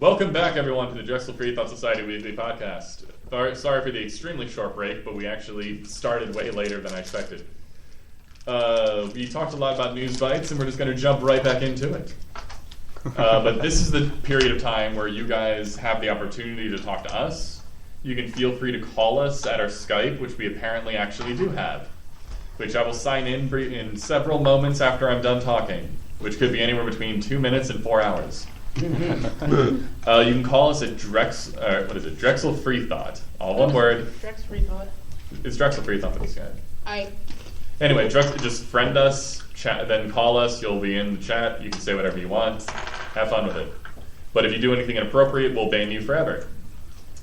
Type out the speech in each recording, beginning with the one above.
Welcome back, everyone, to the Drexel Freethought Society Weekly Podcast. Sorry for the extremely short break, but we actually started way later than I expected. We talked a lot about news bites, and we're just going to jump right back into it. But this is the period of time where you guys have the opportunity to talk to us. You can feel free to call us at our Skype, which we apparently actually do have, which I will sign in several moments after I'm done talking, which could be anywhere between 2 minutes and 4 hours. You can call us at Drexel Freethought. All one word. Drexel Freethought. It's Drexel Freethought for this guy. Anyway, just friend us, chat, then call us. You'll be in the chat. You can say whatever you want. Have fun with it. But if you do anything inappropriate, we'll ban you forever.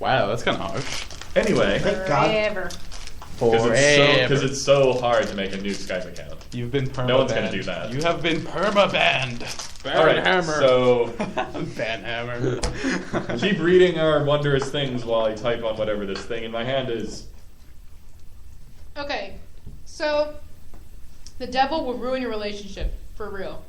Wow, that's kind of harsh. Anyway. forever. Because it's so hard to make a new Skype account. You've been perma-banned. No one's going to do that. You have been perma-banned. Alright, Hammer. so Ban hammer. keep reading our wondrous things while I type on whatever this thing in my hand is. Okay, so the devil will ruin your relationship, for real.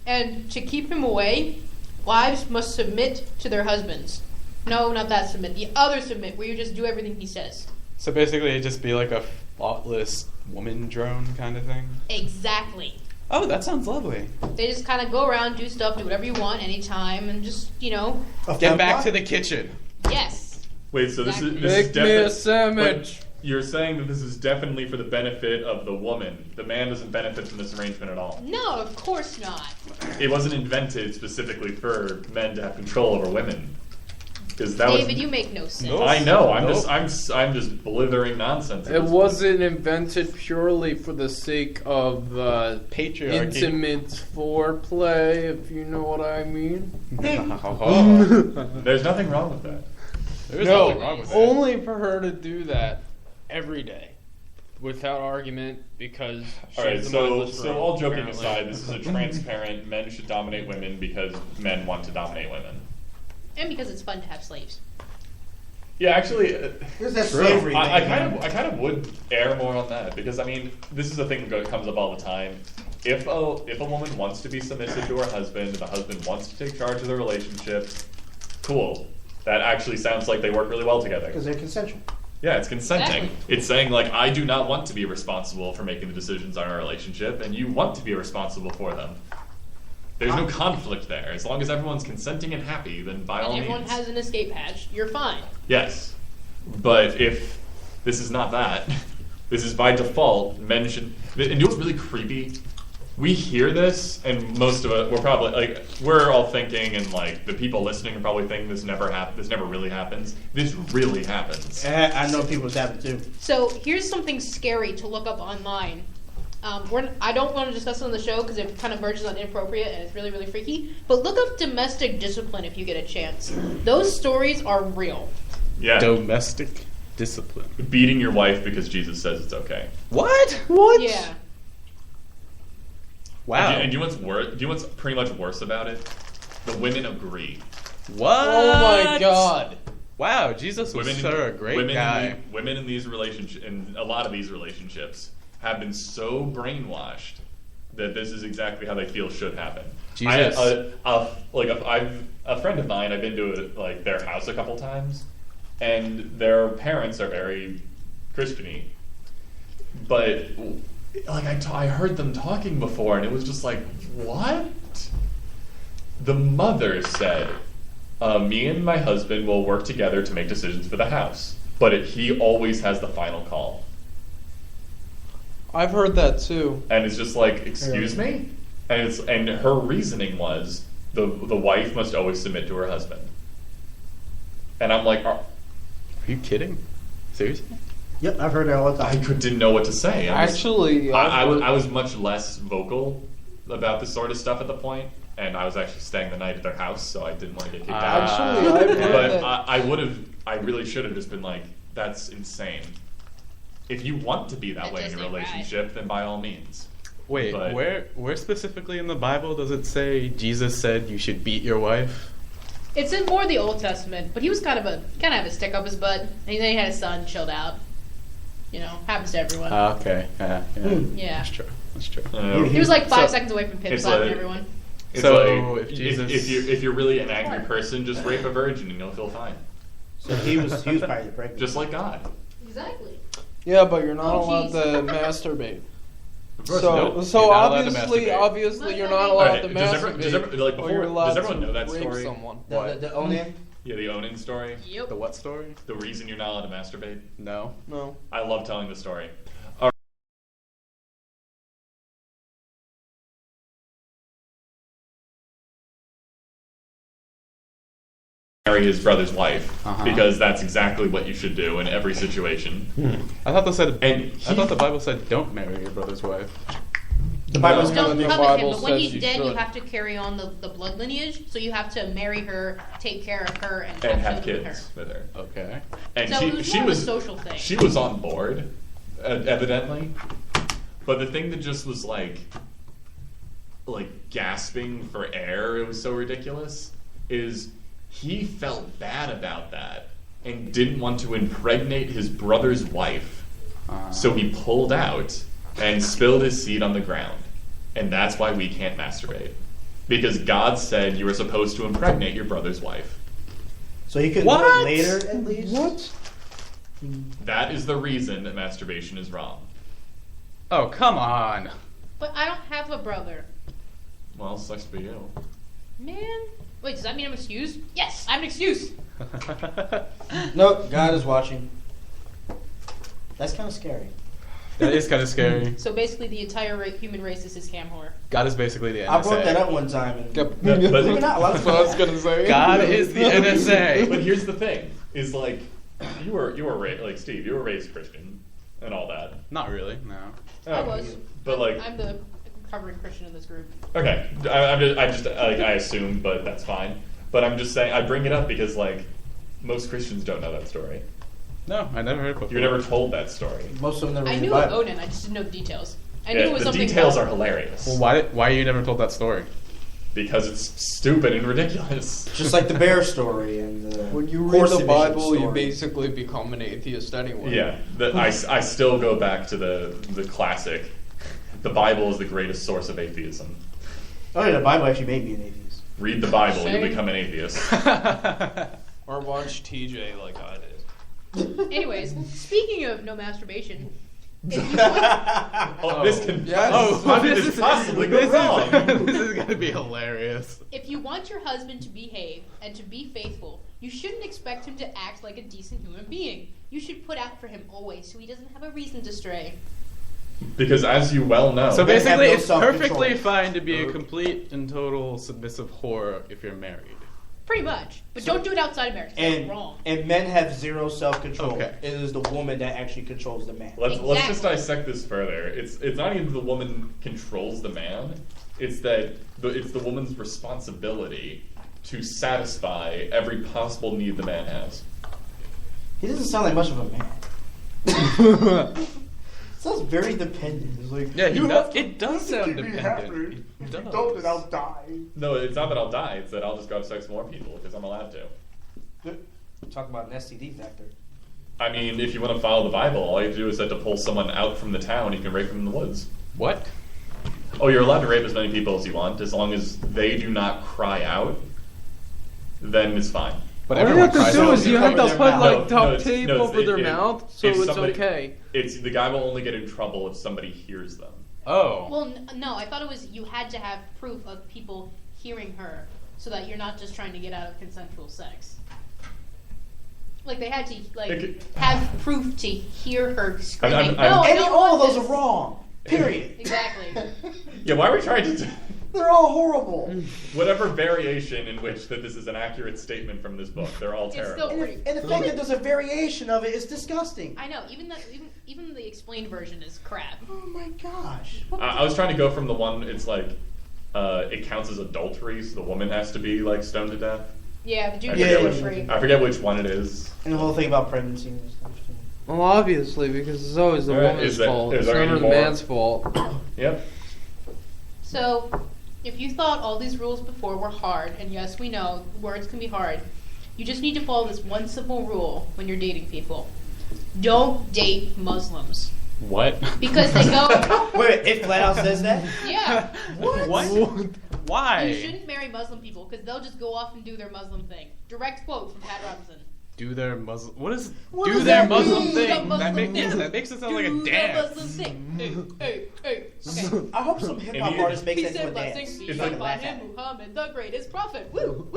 And to keep him away, wives must submit to their husbands. No, not that submit. The other submit, where you just do everything he says. So basically it'd just be like a thoughtless woman drone kind of thing? Exactly. Oh, that sounds lovely. They just kind of go around, do stuff, do whatever you want, anytime, and just, Get back to the kitchen. Yes. Wait, so this is Make me a sandwich. You're saying that this is definitely for the benefit of the woman. The man doesn't benefit from this arrangement at all. No, of course not. It wasn't invented specifically for men to have control over women. David, you make no sense. Nope. I know. Nope. I'm just blithering nonsense. It wasn't invented purely for the sake of Patriarchy. intimate foreplay, if you know what I mean. There's nothing wrong with that. There's No, nothing wrong with that. only for her to do that every day, without argument, because she's All right. the So mindless drone, all joking apparently. aside, this is a transparent. Men should dominate women because men want to dominate women. And because it's fun to have slaves. Yeah, actually, There's that slavery thing. I kind of would err more on that because I mean this is a thing that comes up all the time. If a woman wants to be submissive to her husband, and the husband wants to take charge of the relationship, cool. That actually sounds like they work really well together. Because they're consensual. Yeah, it's consenting. Exactly. It's saying like I do not want to be responsible for making the decisions on our relationship, and you want to be responsible for them. There's no conflict there. As long as everyone's consenting and happy, then by all And means. everyone has an escape hatch, you're fine. Yes. But if this is not that, this is by default, men should... And you know what's really creepy? We hear this, and most of it, we're all thinking, and like, the people listening are probably thinking this never really happens. This really happens. I know people that happen too. So here's something scary to look up online. I don't want to discuss it on the show because it kind of verges on inappropriate and it's really, really freaky. But look up domestic discipline if you get a chance. Those stories are real. Yeah. Domestic discipline. Beating your wife because Jesus says it's okay. What? Yeah. Wow. And do you know what's pretty much worse about it? The women agree. What? Oh my god. Wow, Jesus was a great guy. Women in these relationships, in a lot of these relationships, have been so brainwashed that this is exactly how they feel should happen. Jesus. A friend of mine, I've been to their house a couple times, and their parents are very Christian-y. But I heard them talking before, and it was just like, what? The mother said, me and my husband will work together to make decisions for the house, but he always has the final call. I've heard that too. And it's just like, excuse me? And her reasoning was the wife must always submit to her husband. And I'm like, Are you kidding? Seriously? Yep, I've heard that all the I time. didn't know what to say. I was much less vocal about this sort of stuff at the point, and I was actually staying the night at their house, so I didn't want to get kicked out. Actually, I've heard But that. I really should have just been like, that's insane. If you want to be that way in your relationship, then by all means. Wait, But- where specifically in the Bible does it say Jesus said you should beat your wife? It's in more the Old Testament, but he was kind of a stick up his butt. And then he had his son, chilled out. Happens to everyone. Okay. Yeah. Yeah. That's true. He was like 5 So- seconds away from pimp it's slapping like- everyone. It's So, like, if Jesus- if you're really an angry person, just rape a virgin and you'll feel fine. So he was probably the pregnant. Just like God. Exactly. Yeah, but you're not Oh, allowed jeez. to masturbate. Of course So, not. so You're not allowed to obviously, masturbate. obviously, you're not allowed Alright, to does everyone- masturbate. does everyone- like, or before- you're allowed does everyone to know that rape story? someone. The Onan? Yeah, the Onan story. Yep. The what story? The reason you're not allowed to masturbate. No. No. I love telling the story. Marry his brother's wife because that's exactly what you should do in every situation. I thought And I thought the Bible said don't marry your brother's wife. The Bible's No. Don't The covet him, Bible but when says he's you dead, you should. have to carry on the blood lineage. So you have to marry her, take care of her, and have children kids with her. with her. Okay. And So it was she more of a was social thing. She was on board, evidently. But the thing that just was like gasping for air, it was so ridiculous, is he felt bad about that and didn't want to impregnate his brother's wife. So he pulled out and spilled his seed on the ground. And that's why we can't masturbate. Because God said you were supposed to impregnate your brother's wife. So he could do What? it later at least? What? That is the reason that masturbation is wrong. Oh, come on. But I don't have a brother. Well, sucks to be you. Man. Wait, does that mean I'm excused? Yes, I'm excused. Nope, God is watching. That's kind of scary. That is kind of scary. So basically, the entire human race is his cam whore. God is basically the NSA. I brought that up one time. And Yep. But- We're not allowed to That's what I was gonna say. God is the NSA. But here's the thing: is like you were like Steve, you were raised Christian and all that. Not really. No. I Oh, was. but like, I'm the recovering Christian in this group. okay, I just I assume, but that's fine. But I'm just saying, I bring it up because like most Christians don't know that story. No, I never heard it before. You're never told that story. Most of them never I read the knew of Bible. Onan, I just didn't know the details. I Yeah, knew it was the something details are about- hilarious. Well, why you never told that story? Because it's stupid and ridiculous. Just like the bear story and the When you read horse the division Bible, you story. basically become an atheist anyway. Yeah, I still go back to the classic. The Bible is the greatest source of atheism. Oh yeah, the Bible actually made me an atheist. Read the Bible, Same. you'll become an atheist. Or watch TJ like I did. Anyways, speaking of no masturbation, if you Oh, this can. yes. How did this possibly go wrong? This is gonna be hilarious. if you want your husband to behave and to be faithful, you shouldn't expect him to act like a decent human being. You should put out for him always so he doesn't have a reason to stray. Because as you well know, So men have basically, no it's self-control. perfectly fine to be a complete and total submissive whore if you're married. Pretty much. But don't do it outside of marriage. That's And wrong. and men have zero self-control. Okay. It is the woman that actually controls the man. let's just Exactly. dissect this further. It's not even the woman controls the man. It's that it's the woman's responsibility to satisfy every possible need the man has. He doesn't sound like much of a man. Sounds very dependent. It's like Yeah, you have to it does sound keep me dependent. happy. It If you does. don't, then I'll die. No, it's not that I'll die. It's that I'll just go have sex with more people because I'm allowed to. Talk about an STD factor. I mean, if you want to follow the Bible, all you have to do is to pull someone out from the town. You can rape them in the woods. What? Oh, you're allowed to rape as many people as you want, as long as they do not cry out. Then it's fine. But All you everyone have to cries do out. is you Cover have to their put mouth. like No, duct it's- tape no, it's- over their it- mouth so if it's somebody- okay. It's the guy will only get in trouble if somebody hears them. Oh. Well, no, I thought it was you had to have proof of people hearing her so that you're not just trying to get out of consensual sex. Like they had to have proof to hear her screaming. I'm- no, I Any don't all of want those this." are wrong. Period. Exactly. Yeah, why are we trying to do They're all horrible. whatever variation in which that this is an accurate statement from this book? They're all It's terrible. still- And the fact that there's a variation of it is disgusting. I know. Even the explained version is crap. Oh my gosh. I was trying to go from the one. It's like it counts as adultery, so the woman has to be like stoned to death. Yeah, the I dude forget, Yeah, is yeah, which, free. I forget which one it is. And the whole thing about pregnancy and stuff too. Well, obviously, because it's always the All right, woman's is there- fault. is It's there never any the more? man's fault. Yep. So, if you thought all these rules before were hard, and yes, we know words can be hard, you just need to follow this one simple rule when you're dating people: don't date Muslims What? because they go, Wait, it flat out says that? yeah. What? Why? You shouldn't marry Muslim people because they'll just go off and do their Muslim thing. Direct quote from Pat Robinson. Do their Muslim. What is? What do does their that Muslim mean? thing. The Muslim That makes it sound like a Do the dance. Muslim thing. Hey. Okay. I hope some hip hop And he- artist makes He that into said, a blessings dance. be It's like- upon him, Muhammad, the greatest prophet. Woo!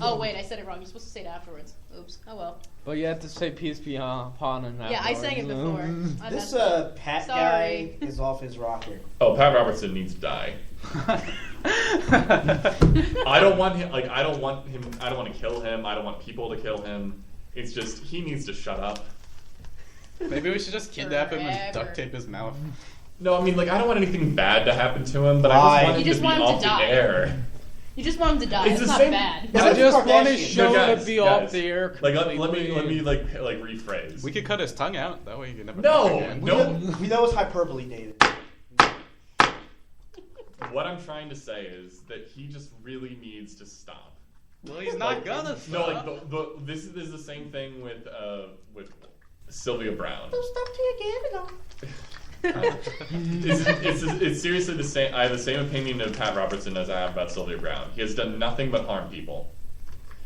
Oh, wait, I said it wrong. You're supposed to say it afterwards. Oops. Oh, well. But you have to say peace be upon him. Yeah, I sang it before. I This messed up. Pat Sorry. guy is off his rocker. Oh, Pat Robertson needs to die. I don't want him. Like, I don't want him. I don't want to kill him. I don't want people to kill him. It's just he needs to shut up. Maybe we should just kidnap him and Forever. duct tape his mouth. No, I mean, like, I don't want anything bad to happen to him, but I Why? just want him You just to be want him to off die. the air. You just want him to die. It's It's the not same- bad. It's I like just want his Kardashians. show guys, to be guys. off the air. Like, let me completely. rephrase. We could cut his tongue out. That way he can never. No, talk again. no. We know it's hyperbole, David. What I'm trying to say is that he just really needs to stop. Well, he's not gonna. No, like this is the same thing with Sylvia Brown. Stop till you get it on. It's seriously the same. I have the same opinion of Pat Robertson as I have about Sylvia Brown. He has done nothing but harm people,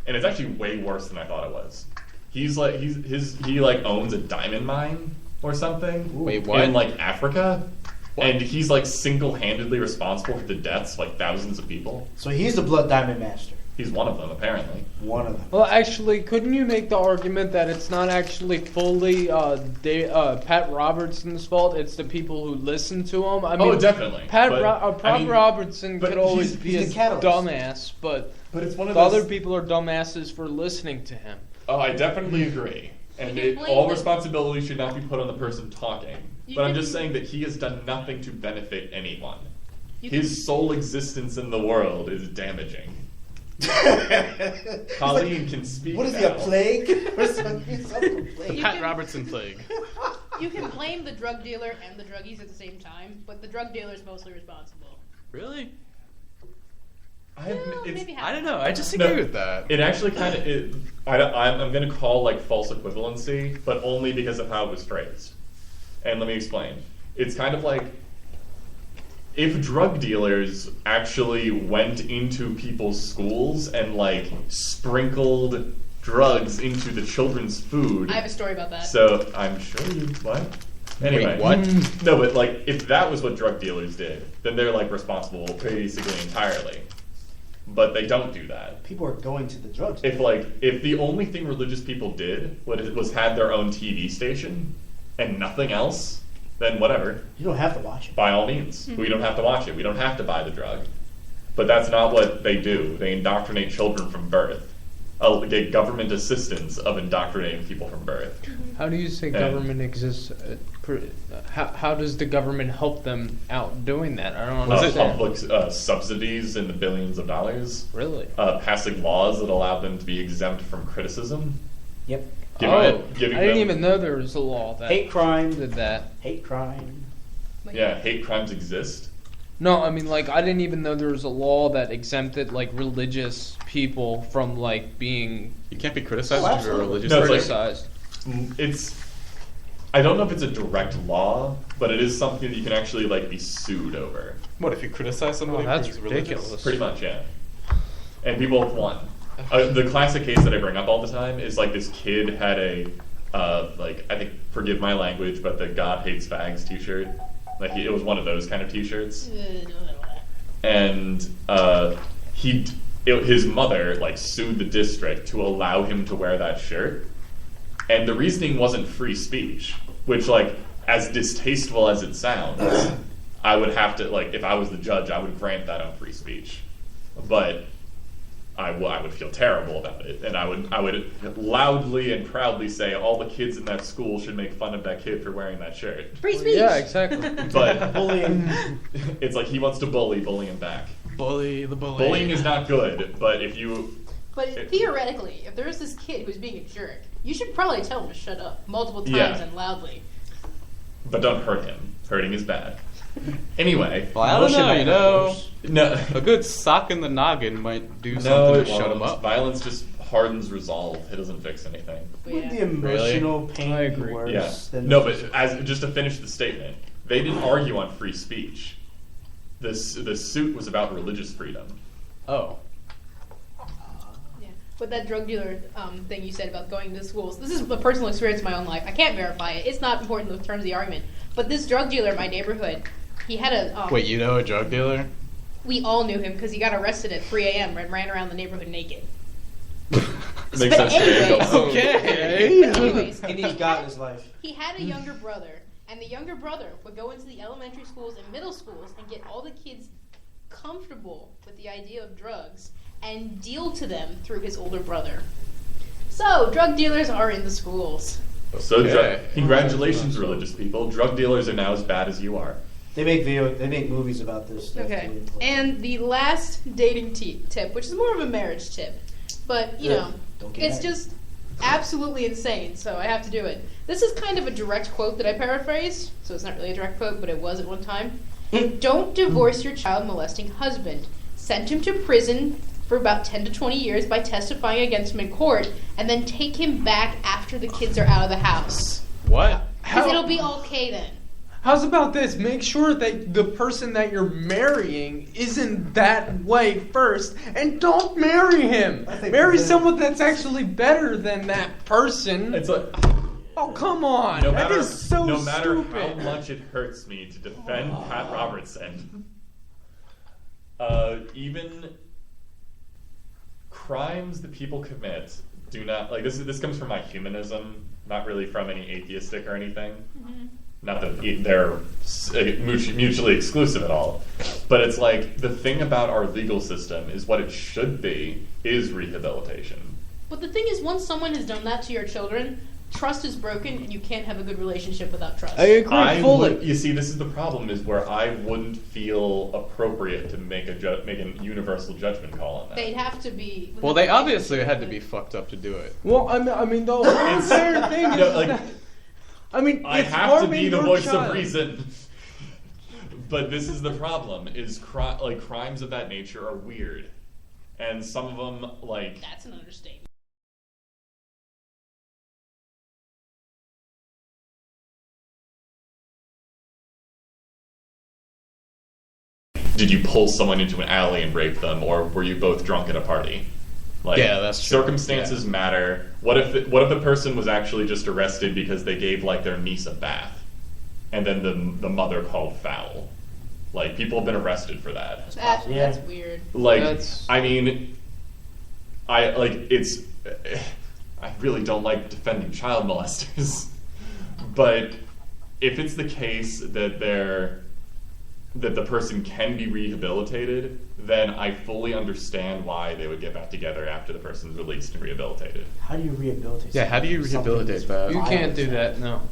and it's actually way worse than I thought it was. He owns a diamond mine or something. Wait, what? In like Africa, What? and he's like single-handedly responsible for the deaths of like thousands of people. So he's the blood diamond master. He's one of them apparently. One of them. Well, actually, couldn't you make the argument that it's not actually fully Pat Robertson's fault? It's the people who listen to him. I mean, Definitely. Pat But, I mean, Robertson but could always he's- be he's a the catalyst. dumbass, but But it's one of the those. other people are dumbasses for listening to him. Oh, I definitely agree. And You can blame all the- responsibility should not be put on the person talking. You But I'm can- just saying that he has done nothing to benefit anyone. You His sole existence in the world is damaging. He's Colleen can speak. What is he, now. a plague? Or something? Some plague. You Pat can- Robertson plague. You can blame the drug dealer and the druggies at the same time, but the drug dealer is mostly responsible. Really? Well, maybe half. I don't know. I disagree No, with that. It actually kind of. I'm going to call like false equivalency, but only because of how it was phrased. And let me explain. It's kind of like if drug dealers actually went into people's schools and like sprinkled drugs into the children's food. I have a story about that. So I'm sure you what? Anyway, Wait, what? No, but like if that was what drug dealers did, then they're like responsible basically entirely. But they don't do that. People are going to the drugs. If the only thing religious people did was had their own TV station and nothing else, then whatever. You don't have to watch it. By all means, we don't have to watch it. We don't have to buy the drug. But that's not what they do. They indoctrinate children from birth. Get government assistance of indoctrinating people from birth. How do you say government exists? How does the government help them out doing that? I don't understand. Public subsidies in the billions of dollars. Really? Passing laws that allow them to be exempt from criticism. Yep. I Giving didn't them- even know there was a law that Hate crime. did that. Hate crime. Yeah, hate crimes exist. No, I mean, like, I didn't even know there was a law that exempted, like, religious people from, like, being You can't be criticized Oh, if you're a absolutely. religious No, it's person. criticized. It's. I don't know if it's a direct law, but it is something that you can actually like be sued over. What if you criticize somebody? Oh, that's who's religious? ridiculous. Pretty much, yeah. And people have won. The classic case that I bring up all the time is like this kid had a like I think forgive my language, but the God hates fags T-shirt. Like it was one of those kind of T-shirts. And his mother like sued the district to allow him to wear that shirt, and the reasoning wasn't free speech, which like as distasteful as it sounds, I would have to like if I was the judge, I would grant that on free speech, but I would feel terrible about it, and I would loudly and proudly say all the kids in that school should make fun of that kid for wearing that shirt. Free speech. Yeah, exactly. But Bullying. it's like he wants to bully him back. Bully the bully. Bullying is not good, but if you But theoretically, if there is this kid who's being a jerk, you should probably tell him to shut up multiple times Yeah. and loudly. but don't hurt him. Hurting is bad. Anyway, Well, I don't know, you know. no, A good sock in the noggin might do no, something it to shut him won't. up. Violence just hardens resolve. It doesn't fix anything. Would the Yeah. emotional pain I be agree. worse Yeah. than No, the but physical? as just to finish the statement, they didn't argue on free speech. the suit was about religious freedom. Oh. Yeah. But that drug dealer thing you said about going to schools, this is a personal experience in my own life. I can't verify it. It's not important in terms of the argument. But this drug dealer in my neighborhood, he had a... Wait, you know a drug dealer? We all knew him because he got arrested at 3 a.m. and ran around the neighborhood naked. Makes sense. anyways. Okay. Anyways, And he's got in his life. he had a younger brother, and the younger brother would go into the elementary schools and middle schools and get all the kids comfortable with the idea of drugs and deal to them through his older brother. So, drug dealers are in the schools. So, Okay. congratulations, religious people. Drug dealers are now as bad as you are. They make movies about this stuff. Okay. too. And the last dating tip, which is more of a marriage tip, but, you know, Don't get it's married. just absolutely insane, so I have to do it. This is kind of a direct quote that I paraphrased, so it's not really a direct quote, but it was at one time. Don't divorce your child molesting husband. Send him to prison for about 10 to 20 years by testifying against him in court, and then take him back after the kids are out of the house. What? Because it'll be okay then. How's about this? Make sure that the person that you're marrying isn't that way first, and don't marry him. I think Marry that- someone that's actually better than that person. It's like, Oh, come on. no That matter, is so no matter stupid. how much it hurts me to defend Pat Robertson, even crimes that people commit do not, like, this comes from my humanism, not really from any atheistic or anything. Not that they're mutually exclusive at all, but it's like the thing about our legal system is what it should be is rehabilitation. But the thing is, once someone has done that to your children, trust is broken, and you can't have a good relationship without trust. I agree fully. You see, this is the problem: is where I wouldn't feel appropriate to make a universal judgment call on that. They'd have to be. Well, they obviously had to be fucked up to do it. Well, I mean, the whole entire thing is No, like, that, I mean, I it's have to harming be the your voice child. of reason. But this is the problem: is crimes of that nature are weird, and some of them, like, That's an understatement. did you pull someone into an alley and rape them, or were you both drunk at a party? Like, Yeah, that's true. circumstances matter. What if the person was actually just arrested because they gave like their niece a bath, and then the mother called foul? Like, people have been arrested for that. That's Yeah. weird. Like, That's- I mean, I really don't like defending child molesters, but if it's the case that that the person can be rehabilitated, then I fully understand why they would get back together after the person's released and rehabilitated. How do you rehabilitate? Yeah, how do you something rehabilitate that's that? You violent? can't do that, no.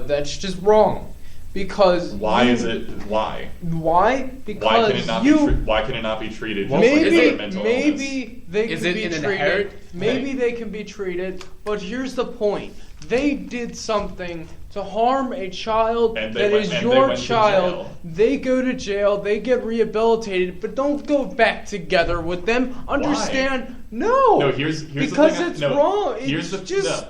That's just wrong. Because Why you- is it? Why? Why? Because Why can it not be treated just Well, like is another it- mental illness? maybe they Is can it be an treated. inherent Maybe thing? they can be treated, but here's the point: they did something to harm a child And they that went- is and they your went to child. jail. They go to jail. They get rehabilitated, but don't go back together with them. Understand? No. No, here's because the thing. it's wrong. Here's It's the just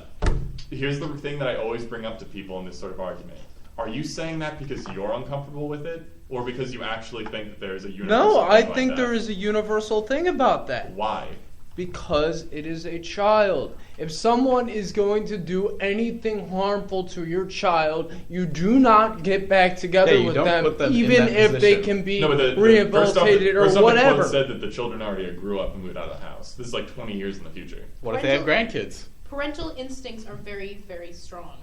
here's the thing that I always bring up to people in this sort of argument. Are you saying that because you're uncomfortable with it, or because you actually think that there is a universal? no. I thing like think that? there is a universal thing about that. Why? Because it is a child. If someone is going to do anything harmful to your child, you do not get back together Yeah, you with don't them, put them in even that if they position. can be No, but the rehabilitated first off, or the whatever. quote said that the children already grew up and moved out of the house. This is like 20 years in the future. What if they have grandkids? Parental instincts are very, very strong,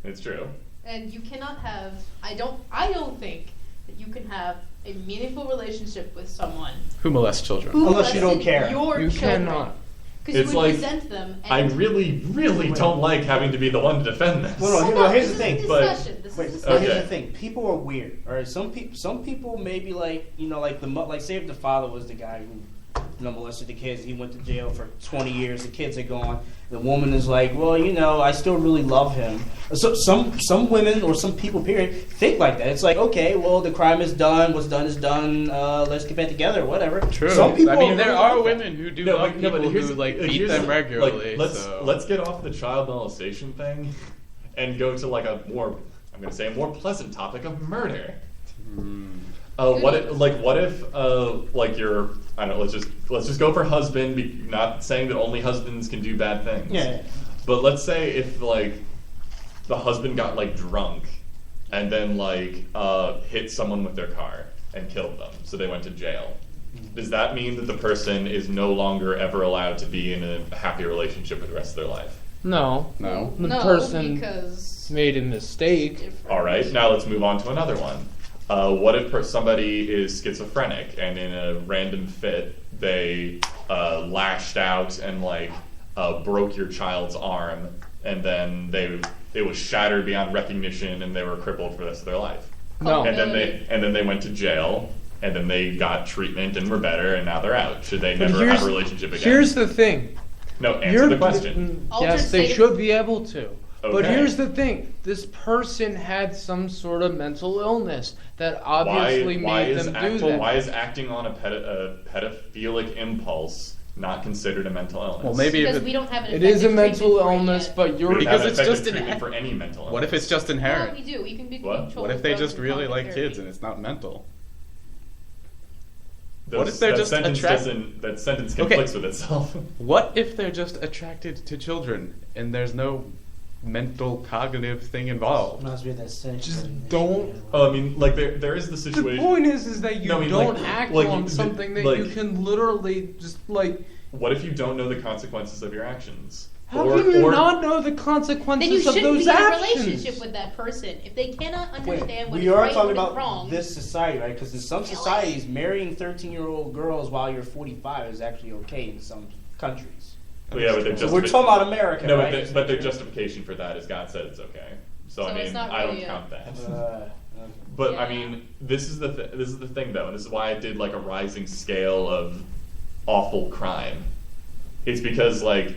It's true. and you cannot have. I don't think that you can have a meaningful relationship with someone Who molests children? who Unless you don't molested care. Your You children. cannot. Because you It's would like, resent them. And I really, really don't like having to be the one to defend this. Well, Hold no, on, here's this the is thing. a But- discussion. This Wait, is a so discussion. here's Okay. the thing. People are weird. All right, some people maybe like like say if the father was the guy who molested the kids, he went to jail for 20 years. The kids are gone. The woman is like, well, I still really love him. So some women or some people, period, think like that. It's like, okay, well, the crime is done. What's done is done. Let's get back together. Whatever. True. Some people. I mean, are there really are like that. women who do No, love but- no, but people here's- who like like, beat here's them the- regularly. Like, so. let's get off the child molestation thing, and go to like a more pleasant topic of murder. What if like you're, I don't know, let's just go for husband, not saying that only husbands can do bad things. Yeah. But let's say if like the husband got like drunk and then like hit someone with their car and killed them, so they went to jail. Does that mean that the person is no longer ever allowed to be in a happy relationship with the rest of their life? No. No. The No, person because made a mistake. different. All right, now let's move on to another one. What if somebody is schizophrenic and in a random fit they lashed out and like broke your child's arm, and then it was shattered beyond recognition and they were crippled for the rest of their life? No. And then they went to jail, and then they got treatment and were better, and now they're out. Should they But never have a relationship again? Here's the thing. No, answer the question. Yes, they Altered should be able to. But Okay. here's the thing. This person had some sort of mental illness that obviously made them do that. Why is acting on a pedophilic impulse not considered a mental illness? Well, maybe if Because it, we don't have an It is a effective mental treatment for it illness, yet. but you're We Because have it's effective just an- treatment for any mental illness. what if it's just Well, inherent? we do. We can be What? controlled What if they drugs just and really talk like therapy. kids and it's not mental? Those- what if they're that just sentence attract- that sentence Okay. conflicts with itself? What if they're just attracted to children and there's no mental cognitive thing involved? Reminds me of that sex. Just thing. don't- Oh, I mean, like there is the The situation. point is that you No, I mean, don't like- act like, on the- something that like- you can literally just like. What if you don't know the consequences of your actions? How can you not know the consequences Then you of shouldn't those be in a actions? relationship with that person if they cannot understand Wait, what we is are right talking and what about is wrong. this society, right? Because in some societies, marrying 13-year-old girls while you're 45 is actually okay in some countries. Well, yeah, but they're So just we're talking about America, No, right? but their justification for that is God said it's okay. So I So it's mean, not I don't really count that. Uh, But I Yeah. mean, this is the thing though, and this is why I did like a rising scale of awful crime. It's because like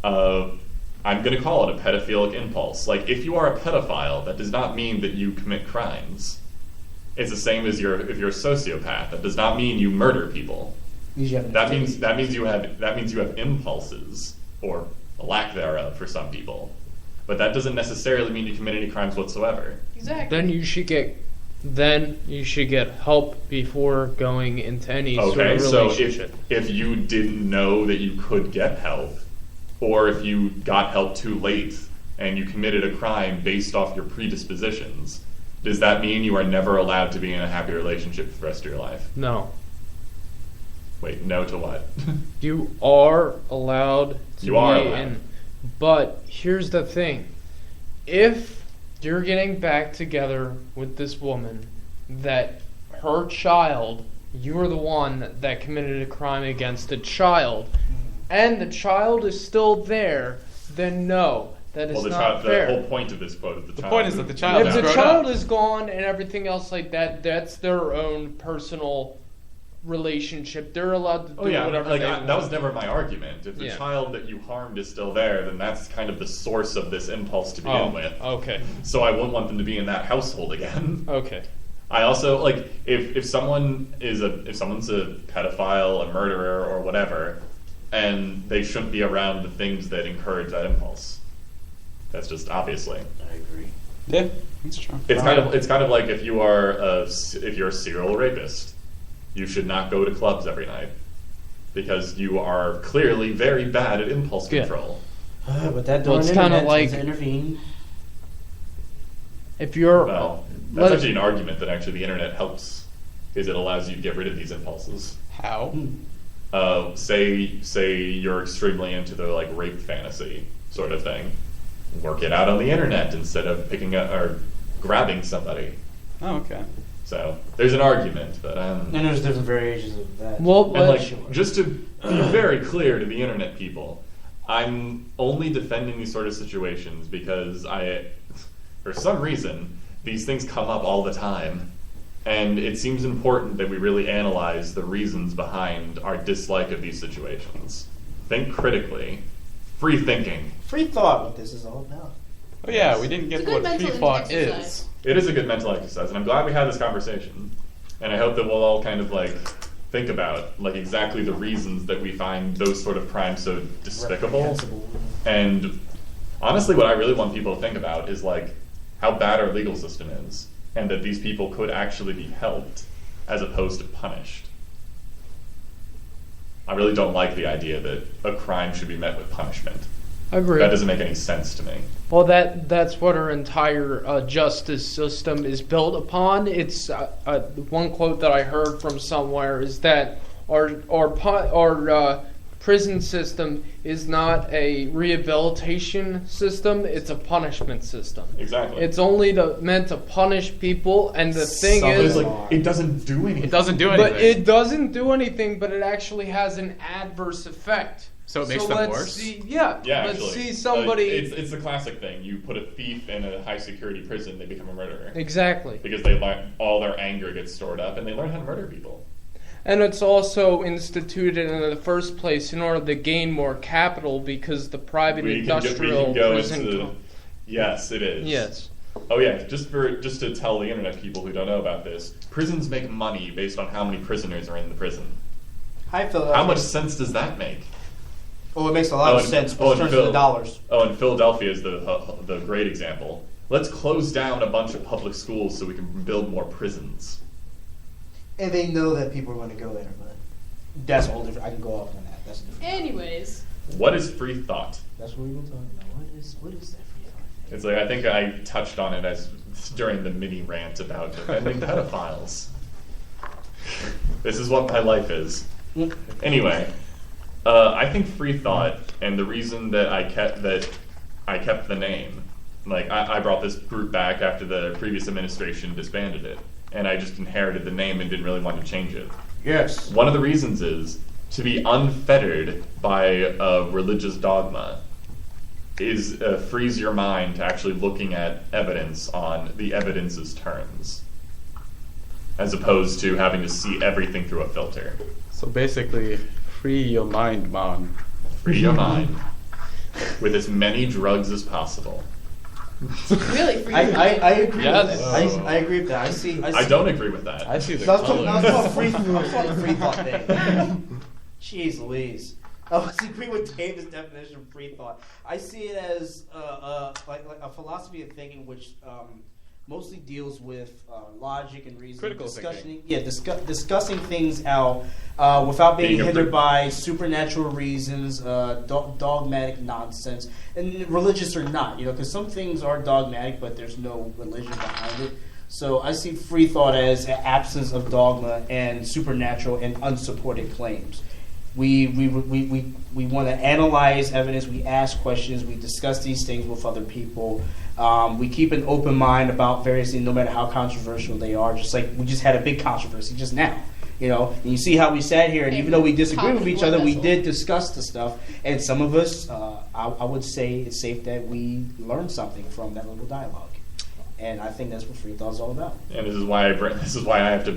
I'm gonna call it a pedophilic impulse. Like if you are a pedophile, that does not mean that you commit crimes. It's the same as if you're a sociopath. That does not mean you murder people. That means you have impulses or a lack thereof for some people. But that doesn't necessarily mean you commit any crimes whatsoever. Exactly. Then you should get help before going into any sort Okay, of so relationship. if you didn't know that you could get help, or if you got help too late and you committed a crime based off your predispositions, does that mean you are never allowed to be in a happy relationship for the rest of your life? No. Wait, no to what? You are allowed to You are be allowed. in. But here's the thing. If you're getting back together with this woman that her child, you were the one that committed a crime against the child, and the child is still there, then no, that is Well, not the fair. whole point of this quote is the child. point is that the child If is the grown child up. is gone and everything else like that, that's their own personal relationship. They're allowed to do Oh yeah, whatever like they want. that was never my argument. If the Yeah. child that you harmed is still there, then that's kind of the source of this impulse to begin with. Okay. So I wouldn't want them to be in that household again. Okay. I also like if someone's a pedophile, a murderer, or whatever, and they shouldn't be around the things that encourage that impulse. That's just obviously. I agree. Yeah, that's true. It's kind of like if you're a serial rapist, you should not go to clubs every night because you are clearly very bad at impulse Yeah. control. But that Well, don't it's kinda like- intervene. If you're Well, let that's it- actually an argument that actually the internet helps, is it allows you to get rid of these impulses. How? Say you're extremely into the like rape fantasy sort of thing. Work it out on the internet instead of picking up or grabbing somebody. Oh, okay. So there's an argument, but And there's different variations of that. well, and let- like just to be very clear to the internet people, I'm only defending these sort of situations because for some reason, these things come up all the time. And it seems important that we really analyze the reasons behind our dislike of these situations. Think critically. Free thinking. Free thought, what this is all about. Oh yeah, we didn't It's get a what good mental Freethought exercise. is. It is a good mental exercise, and I'm glad we had this conversation. And I hope that we'll all kind of like think about like exactly the reasons that we find those sort of crimes so despicable. Reprehensible. And honestly, what I really want people to think about is like how bad our legal system is, and that these people could actually be helped as opposed to punished. I really don't like the idea that a crime should be met with punishment. Agree. That doesn't make any sense to me. Well, that's what our entire justice system is built upon. It's one quote that I heard from somewhere is that our prison system is not a rehabilitation system; it's a punishment system. Exactly. It's only meant to punish people, and the thing But is, it's like, it doesn't do anything. It doesn't do anything. but it doesn't do anything. But it actually has an adverse effect. So it makes them worse? Yeah, let's actually. see somebody. It's the classic thing. You put a thief in a high security prison, they become a murderer. Exactly. Because all their anger gets stored up, and they learn how to murder people. And it's also instituted in the first place in order to gain more capital because the private industrial prison. Yes, it is. Yes. Oh yeah, just to tell the internet people who don't know about this, prisons make money based on how many prisoners are in the prison. Hi, Philadelphia. How much sense does that make? Well, it makes a lot of sense in terms of the dollars. Oh, and Philadelphia is the great example. Let's close down a bunch of public schools so we can build more prisons. And they know that people are going to go there, but That's a whole different. I can go off on that. That's a different. Anyways, What is Freethought? That's what we were talking about. What is that free thought? It's like I think I touched on it as during the mini rant about defending pedophiles. This is what my life is. Anyway, I think Freethought, and the reason that I kept the name, like I brought this group back after the previous administration disbanded it, and I just inherited the name and didn't really want to change it. Yes. One of the reasons is to be unfettered by a religious dogma is frees your mind to actually looking at evidence on the evidence's terms, as opposed to having to see everything through a filter. So basically, free your mind, man. Free your mind with as many drugs as possible. really, for you. I agree Yes. with that. I agree with that. I see. I don't agree with that. I see the So I'm talking colors. about free I'm talking free thought thing. Jeez Louise. I agree with David's definition of free thought. I see it as like a philosophy of thinking which mostly deals with logic and reason. Critical thinking. Yeah, discussing things out without being Being a hindered freak. by supernatural reasons, dogmatic nonsense, and religious or not. Because some things are dogmatic, but there's no religion behind it. So I see free thought as an absence of dogma and supernatural and unsupported claims. We want to analyze evidence. We ask questions. We discuss these things with other people. We keep an open mind about various things, no matter how controversial they are. Just like we just had a big controversy just now, And you see how we sat here, and even though we disagree with each other, we did discuss the stuff. And some of us, I would say, it's safe that we learned something from that little dialogue. And I think that's what free thought is all about. And this is why I have to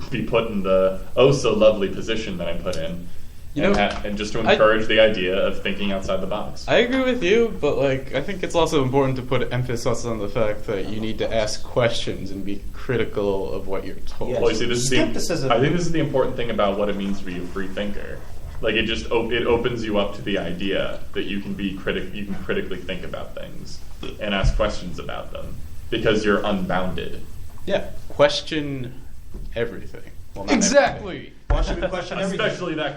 be put in the oh so lovely position that I'm put in. And just to encourage the idea of thinking outside the box. I agree with you, but I think it's also important to put emphasis on the fact that you need to ask questions and be critical of what you're told. Yes. Well, you see, Skepticism. I think this is the important thing about what it means to be a free thinker. It just it opens you up to the idea that you can critically think about things and ask questions about them because you're unbounded. Yeah, question everything. Well, not Exactly. Why should we question everything? Especially that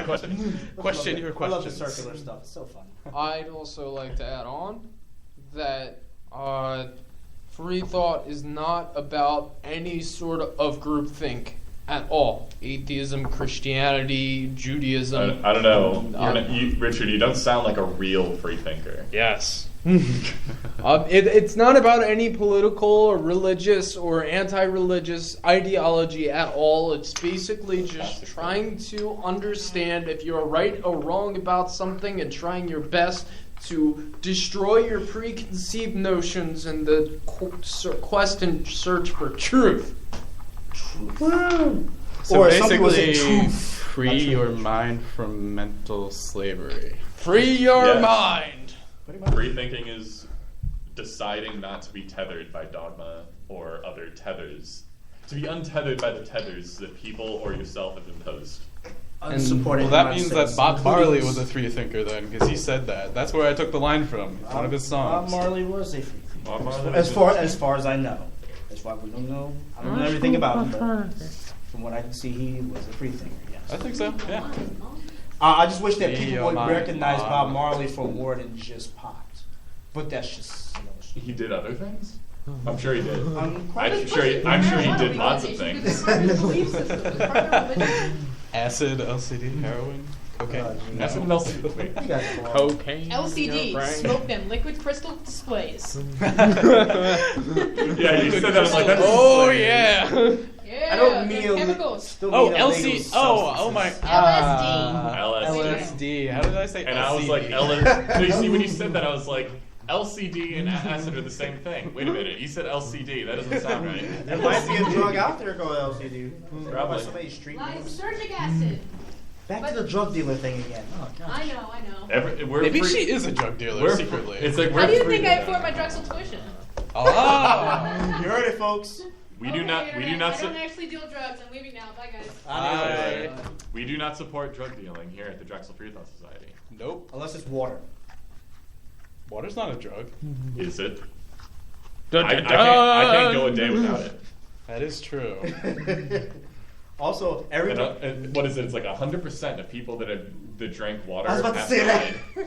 question. Question your I love the questions. circular stuff. It's so fun. I'd also like to add on that free thought is not about any sort of groupthink at all. Atheism, Christianity, Judaism. I don't know. Richard, you don't sound like a real free thinker. Yes. It's not about any political or religious or anti-religious ideology at all. It's basically just trying to understand if you're right or wrong about something and trying your best to destroy your preconceived notions in the quest and search for truth. So Or some people say basically, truth, free not your truth. mind from mental slavery. Free your Yes. mind. Free thinking is deciding not to be tethered by dogma or other tethers. To be untethered by the tethers that people or yourself have imposed. Unsupported Well, that means nonsense, that Bob including Marley this- was a free thinker then, because he said that. That's where I took the line from. One of his songs. Bob Marley was a free thinker. Bob Marley As was far as I know. That's why we don't know. I don't know everything about him, but from what I can see, he was a free thinker. Yes. I think so. Yeah. I just wish that people would my recognize God. Bob Marley for more than just pot. But that's just. He did other things. I'm sure he did. I'm quite I'm sure he did lots of things. It's part of their belief system. It's part of their religion. Acid, LCD, heroin, cocaine. That's what else. Wait. You guys go on. Cocaine. LCD, smoke them liquid crystal displays. Yeah, you said that. I was like, that's Oh yeah. Yeah, I don't they're mean chemicals. still Oh, mean LC. illegal Oh my. LSD. LSD. How did I say And LCD? I was like, LSD. You see, when you said that, I was like, LCD and acid are the same thing. Wait a minute, you said LCD. That doesn't sound right. There might be a drug out there called LCD. Probably. Somebody street names. Lysergic acid. Back to the drug dealer thing again. Oh, gosh. I know. We're Maybe free- she is a drug dealer we're secretly. It's like we're How do you free think I now. afford my Drexel tuition? Oh. You heard it, folks. We do not. We do not. I don't actually deal drugs. I'm leaving now. Bye, guys. Bye. We do not support drug dealing here at the Drexel Freethought Society. Nope. Unless it's water. Water's not a drug. Is it? Dun, I dun, can't go a dun. day without it. That is true. Also, And what is it? It's like 100% of people that drank water. I was about to have say that. died.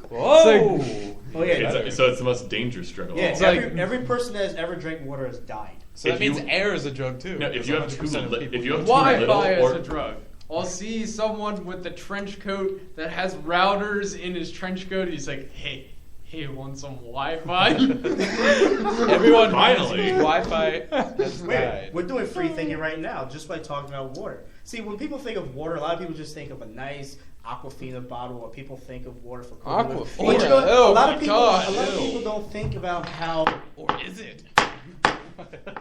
Whoa. Oh yeah. So it's the most dangerous drug of Yeah, all. every person that has ever drank water has died. So If that means you- air is a drug too. No, if you have because too 100% of li- people if you have do. too little Wi-Fi is or a drug. I'll see someone with a trench coat that has routers in his trench coat. He's like, hey, want some Wi-Fi? Everyone Finally. Wi-Fi has Wait, died. we're doing free thinking right now, just by talking about water. See, when people think of water, a lot of people just think of a nice Aquafina bottle, or people think of water for cooking. with. Aquafina? But you know, Oh a lot my of people, gosh, a lot of ew. people don't think about how. Or is it?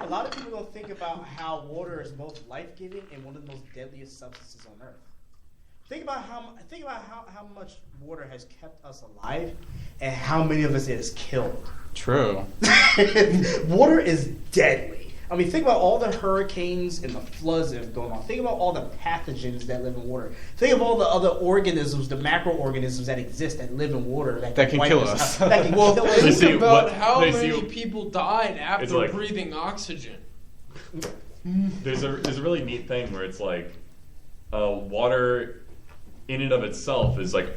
A lot of people don't think about how water is both life-giving and one of the most deadliest substances on earth. Think about how much water has kept us alive, and how many of us it has killed. True. Water is deadly. I mean, think about all the hurricanes and the floods that have gone on. Think about all the pathogens that live in water. Think of all the other organisms, the macroorganisms that exist that live in water that can wipe kill us us. out. That can kill us. They Think see about what- how they see- many people died after It's like- breathing oxygen. There's a really neat thing where it's like water in and of itself is like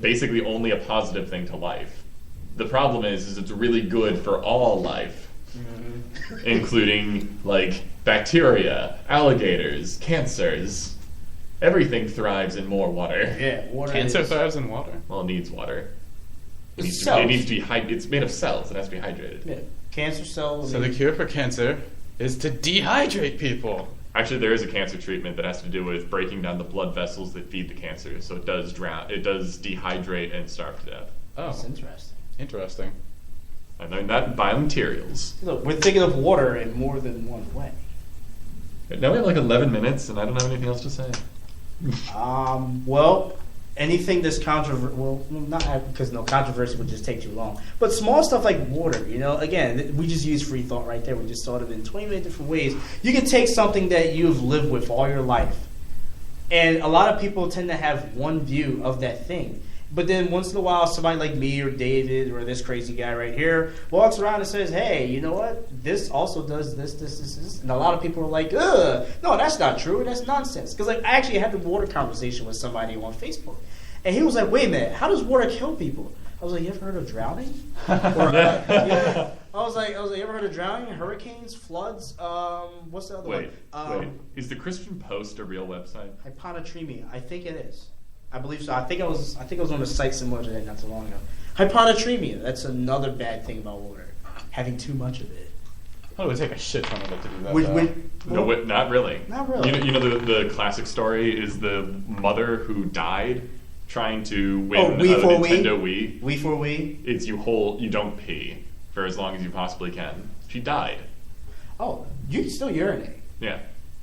basically only a positive thing to life. The problem is it's really good for all life, including like bacteria, alligators, cancers. Everything thrives in more water. Yeah, water. Cancer is, thrives in water. Well, it needs water. It It's needs, to, cells. it needs to be it's made of cells. It has to be hydrated. Yeah, cancer cells. So the cure for cancer is to dehydrate people. Actually, there is a cancer treatment that has to do with breaking down the blood vessels that feed the cancer. So it does drown. It does dehydrate and starve to death. That's Oh, interesting. interesting. I learned that in biomaterials. Look, we're thinking of water in more than one way. Now we have like 11 minutes, and I don't have anything else to say. Well, anything that's controversial, well, not because no controversy would just take too long. But small stuff like water, again, we just use free thought right there. We just thought of it in 28 different ways. You can take something that you've lived with all your life, and a lot of people tend to have one view of that thing. But then once in a while, somebody like me or David or this crazy guy right here walks around and says, hey, you know what? This also does this. And a lot of people are like, ugh, no, that's not true. That's nonsense. Because I actually had the water conversation with somebody on Facebook. And he was like, wait a minute, how does water kill people? I was like, you ever heard of drowning? I was like, you ever heard of drowning? Hurricanes, floods, what's the other Wait. one? Is the Christian Post a real website? Hyponatremia. I think it is. I believe so. I think I was on a site similar to that not too long ago. Hyponatremia. That's another bad thing about water. Having too much of it. Oh, it would take a shit ton of it to do that. Which, though. No, not really. Not really. You know the classic story is the mother who died trying to win a Wii for Wii? Nintendo Wii. We for we. It's you don't pee for as long as you possibly can. She died. Oh, you can still urinate. Yeah.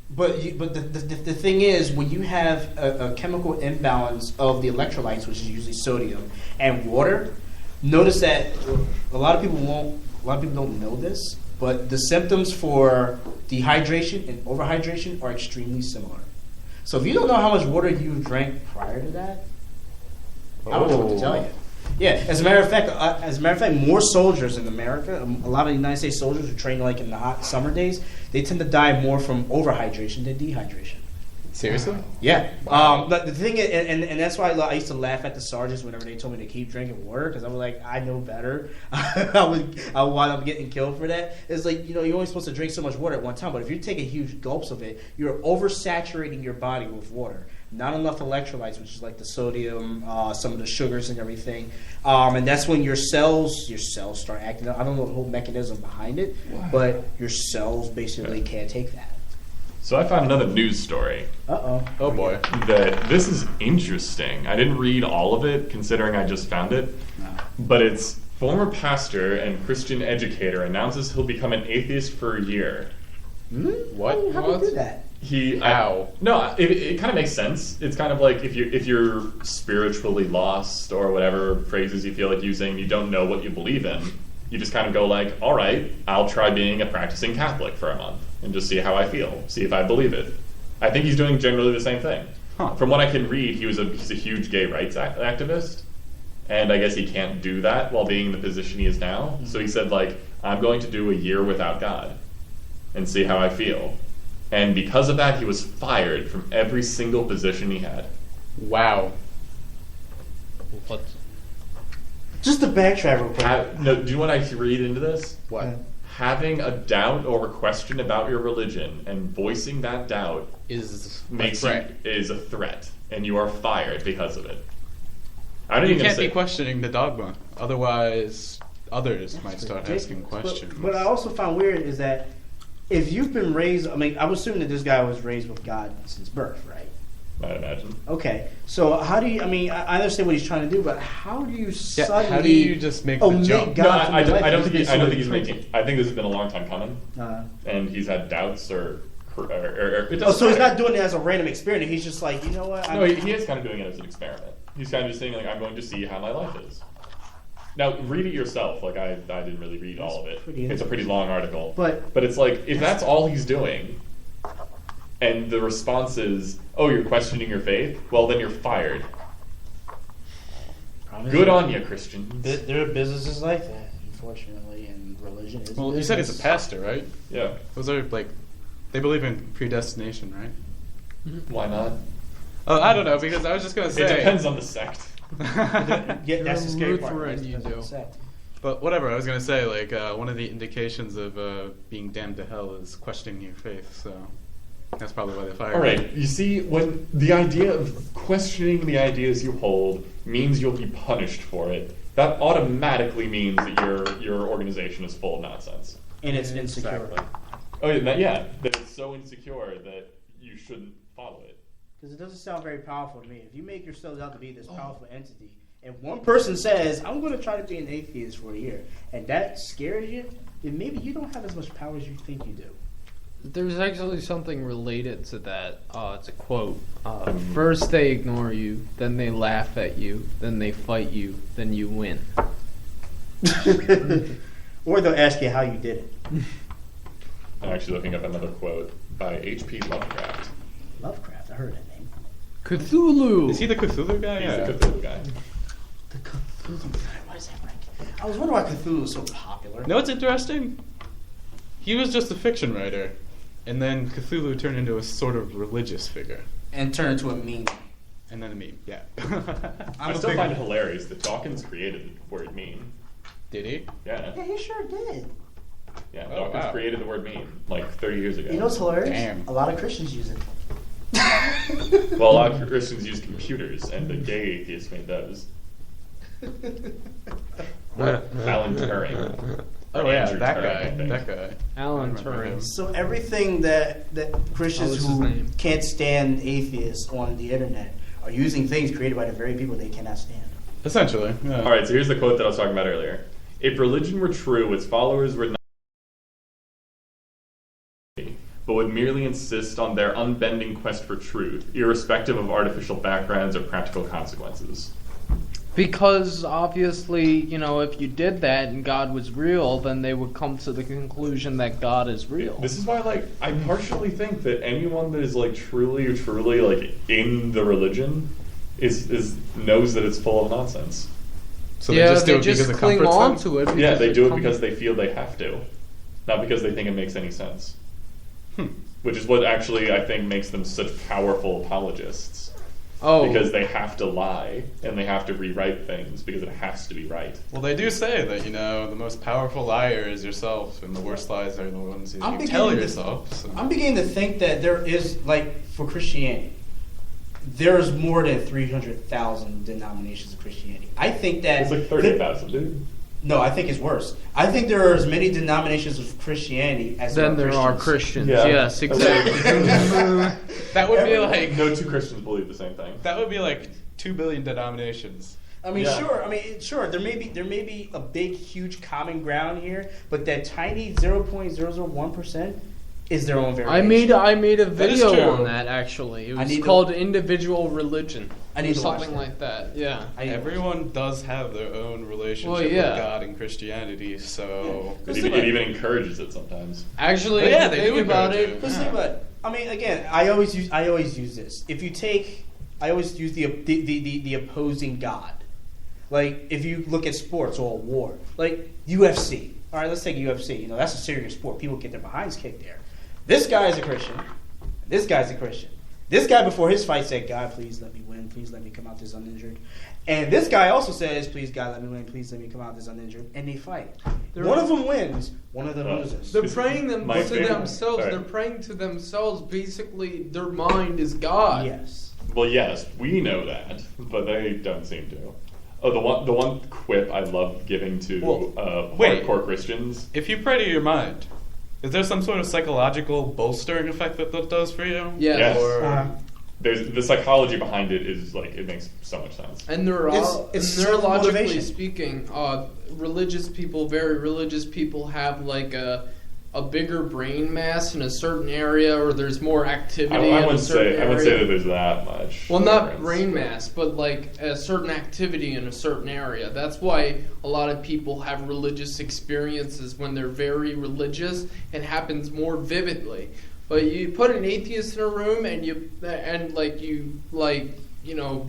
But the thing is, when you have a chemical imbalance of the electrolytes, which is usually sodium, and water, notice that a lot of people don't know this, but the symptoms for dehydration and overhydration are extremely similar. So if you don't know how much water you drank prior to that, I don't know what to tell you. Yeah, as a matter of fact, more soldiers in America, a lot of United States soldiers who train like in the hot summer days, they tend to die more from overhydration than dehydration. Seriously? Yeah. But the thing is, and that's why I used to laugh at the sergeants whenever they told me to keep drinking water, because I was like, I know better. I would wind up getting killed for that. It's like, you're only supposed to drink so much water at one time, but if you're taking huge gulps of it, you're oversaturating your body with water. Not enough electrolytes, which is like the sodium, some of the sugars and everything. And that's when your cells start acting up. I don't know the whole mechanism behind it, but your cells basically can't take that. So I found another news story. Uh-oh. Oh boy. That this is interesting. I didn't read all of it, considering I just found it. No. But it's former pastor and Christian educator announces he'll become an atheist for a year. What? How do you do that? It kind of makes sense. It's kind of like if you're spiritually lost or whatever phrases you feel like using, you don't know what you believe in. You just kind of go like, all right, I'll try being a practicing Catholic for a month and just see how I feel, see if I believe it. I think he's doing generally the same thing. Huh. From what I can read, he's a huge gay rights activist, and I guess he can't do that while being in the position he is now. So he said, like, I'm going to do a year without God and see how I feel. And because of that, he was fired from every single position he had. Wow. What? Just to backtrack real quick. Do you know what I read into this? What? Having a doubt or a question about your religion and voicing that doubt Is makes a threat. is a threat, and you are fired because of it. I don't You even can't say be questioning the dogma. Otherwise, others might start Jake, asking questions. What I also found weird is that if you've been raised, I mean, I'm assuming that this guy was raised with God since birth, right? I'd imagine. Okay, so how do you? I mean, I understand what he's trying to do, but how do you suddenly? how do you just make the jump? God No, from I your life? don't think It's I don't so think he's intrinsic. making. I think this has been a long time coming, and he's had doubts or it doesn't So he's matter. not doing it as a random experiment. He's just like, you know what? No, he is kind of doing it as an experiment. He's kind of just saying, like, I'm going to see how my life is. Now, read it yourself. Like, I didn't really read all of it. It's a pretty long article. But it's like, if that's all he's doing, and the response is, oh, you're questioning your faith? Well, then you're fired. Good on you, Christians. There are businesses like that, unfortunately, and religion is. Well, you said he's a pastor, right? Yeah. Those are like, they believe in predestination, right? Why not? Oh, I don't know, because I was just gonna say. It depends on the sect. Yeah, that's the scary part. Lutheran, That's you the do. sect. But whatever, I was gonna say, like, one of the indications of being damned to hell is questioning your faith. So that's probably why they fired. All right. You see, when the idea of questioning the ideas you hold means you'll be punished for it, that automatically means that your organization is full of nonsense. And it's insecure. Exactly. Oh yeah, that it's so insecure that you shouldn't follow it. Because it doesn't sound very powerful to me. If you make yourselves out to be this powerful entity, and one person says, I'm going to try to be an atheist for a year, and that scares you, then maybe you don't have as much power as you think you do. There's actually something related to that. It's a quote. First they ignore you, then they laugh at you, then they fight you, then you win. Or they'll ask you how you did it. I'm actually looking up another quote by H.P. Lovecraft. Lovecraft, I heard that name. Cthulhu! Is he the Cthulhu guy? He's Yeah. the Cthulhu guy. The Cthulhu guy, why is that right? I was wondering why Cthulhu was so popular. You know what's interesting? He was just a fiction writer, and then Cthulhu turned into a sort of religious figure. And turn into a meme. And then a meme, yeah. I still find it hilarious that Dawkins created the word meme. Did he? Yeah. Yeah, he sure did. Yeah, Oh, Dawkins wow. created the word meme like 30 years ago. You know what's hilarious? Damn. A lot of Christians use it. Well, a lot of Christians use computers, and the gay atheists made those. Alan Turing. Oh yeah, Andrew that Turing, I guy. think. That guy. Alan I remember him. Turing. So everything that Christians What was his who name? can't stand atheists on the internet are using things created by the very people they cannot stand. Essentially, yeah. All right, so here's the quote that I was talking about earlier. If religion were true, its followers would not, but would merely insist on their unbending quest for truth, irrespective of artificial backgrounds or practical consequences. Because obviously, if you did that and God was real, then they would come to the conclusion that God is real. This is why, I partially think that anyone that is truly in the religion is knows that it's full of nonsense. So yeah, they just do it just because it cling comforts on them? to it. Yeah, they do it com- because they feel they have to, not because they think it makes any sense. Hmm. Which is what actually I think makes them such powerful apologists. Oh, Because they have to lie and they have to rewrite things because it has to be right. Well, they do say that, the most powerful liar is yourself, and the worst lies are the ones you I'm tell beginning to- yourself. So. I'm beginning to think that there is, like, for Christianity, there's more than 300,000 denominations of Christianity. I think that It's like 30,000, dude. No, I think it's worse. I think there are as many denominations of Christianity as then there are Christians. Christians. Yeah. Yes, exactly. That would be like No two Christians believe the same thing. that would be like 2 billion denominations. I mean, Yeah. sure. There may be a big, huge common ground here, but that tiny 0.001% is their own variation. I made a That is video true. on that actually. It I was need to- called Individual Religion. I need or to watch something that. like that. Yeah. Everyone does have their own relationship Well, yeah. with God and Christianity, so It even encourages it sometimes. Actually, But yeah, they think do about encourage it. it. Let's think about it. I mean, again, I always use this. If you take, I always use the opposing God. Like, if you look at sports or a war, like UFC. All right, let's take UFC. That's a serious sport. People get their behinds kicked there. This guy is a Christian. This guy's a Christian. This guy before his fight said, "God, please let me win. Please let me come out this uninjured." And this guy also says, "Please, God, let me win. Please let me come out this uninjured." And they fight. One of them wins. One of them loses. They're praying My to favorite- themselves. sorry. They're praying to themselves. Basically, their mind is God. Yes. Well, yes, we know that, but they don't seem to. Oh, the one quip I love giving to wait. hardcore Christians. if you pray to your mind, is there some sort of psychological bolstering effect that does for you? Yes. Yes. Or, There's the psychology behind it is like it makes so much sense. And It's neurologically self-motivation. speaking, religious people, very religious people, have like a bigger brain mass in a certain area, or there's more activity I in a wouldn't certain say area. I wouldn't say that there's that much. Well, not difference. brain mass, but like a certain activity in a certain area. That's why a lot of people have religious experiences when they're very religious. It happens more vividly. But you put an atheist in a room and you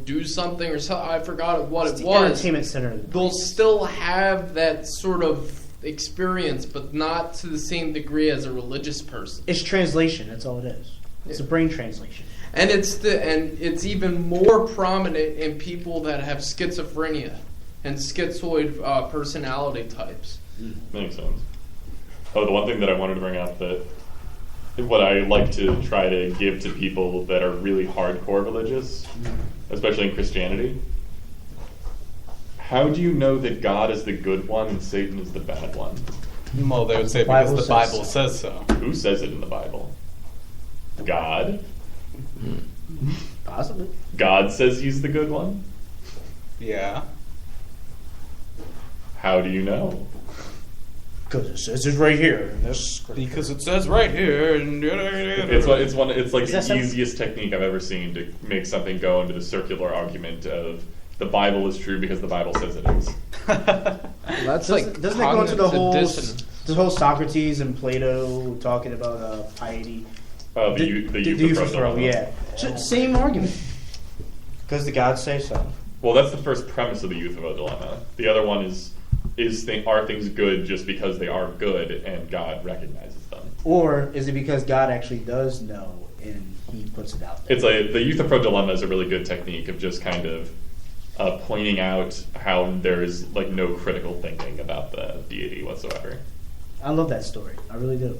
do something or something. I forgot what It's it the was. entertainment center. of the They'll brain. still have that sort of experience, but not to the same degree as a religious person. It's translation. That's all it is. It's a brain translation. And it's even more prominent in people that have schizophrenia and schizoid personality types. Makes sense. Oh, the one thing that I wanted to bring up that what I like to try to give to people that are really hardcore religious, especially in Christianity. How do you know that God is the good one and Satan is the bad one? well, they would say Bible because the says Bible so. says so. Who says it in the Bible? God? Possibly. God says he's the good one? Yeah. How do you know? Because it says it's right here in this scripture. Because it says right here. It's like Is the that some- easiest technique I've ever seen to make something go into the circular argument of the Bible is true because the Bible says it is. That's Doesn't it go into the cognitive whole dissonance. Socrates and Plato talking about piety? The Euthyphro, yeah. Same argument. Because the gods say so. Well, that's the first premise of the Euthyphro dilemma. The other one is are things good just because they are good and God recognizes them? Or is it because God actually does know and he puts it out there? It's like the Euthyphro dilemma is a really good technique of just kind of pointing out how there is like no critical thinking about the deity whatsoever. I love that story. I really do.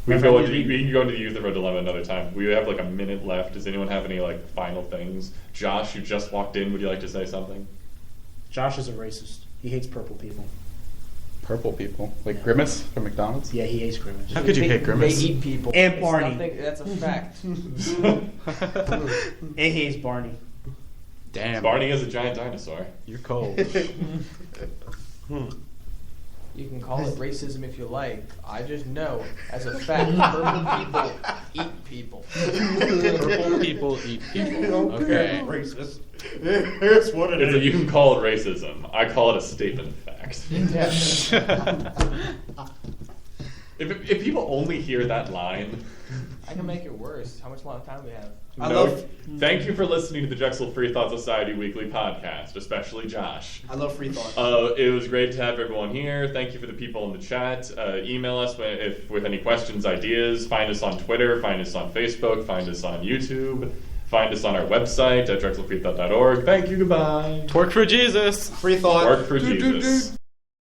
We can go into the Euthyphro dilemma another time. We have like a minute left. Does anyone have any like final things? Josh, you just walked in. Would you like to say something? Josh is a racist. He hates purple people. Purple people. Like Grimace from McDonald's? Yeah, he hates Grimace. How could you hate Grimace? They eat people. And It's Barney. nothing- That's a fact. And he hates Barney. Damn. Barney is a giant dinosaur. You're cold. You can call it racism if you like. I just know, as a fact, purple people eat people. Purple people eat people. Okay. Racist. Here's what It's like, you can call it racism. I call it a statement of fact. Yeah. If people only hear that line, I can make it worse. How much long time we have? Thank you for listening to the Drexel Freethought Society weekly podcast, especially Josh. I love Freethought. It was great to have everyone here. Thank you for the people in the chat. Email us with any questions, ideas. Find us on Twitter. Find us on Facebook. Find us on YouTube. Find us on our website at drexelfreethought.org. Thank you. Goodbye. Twerk for Jesus. Freethought. Work for Jesus.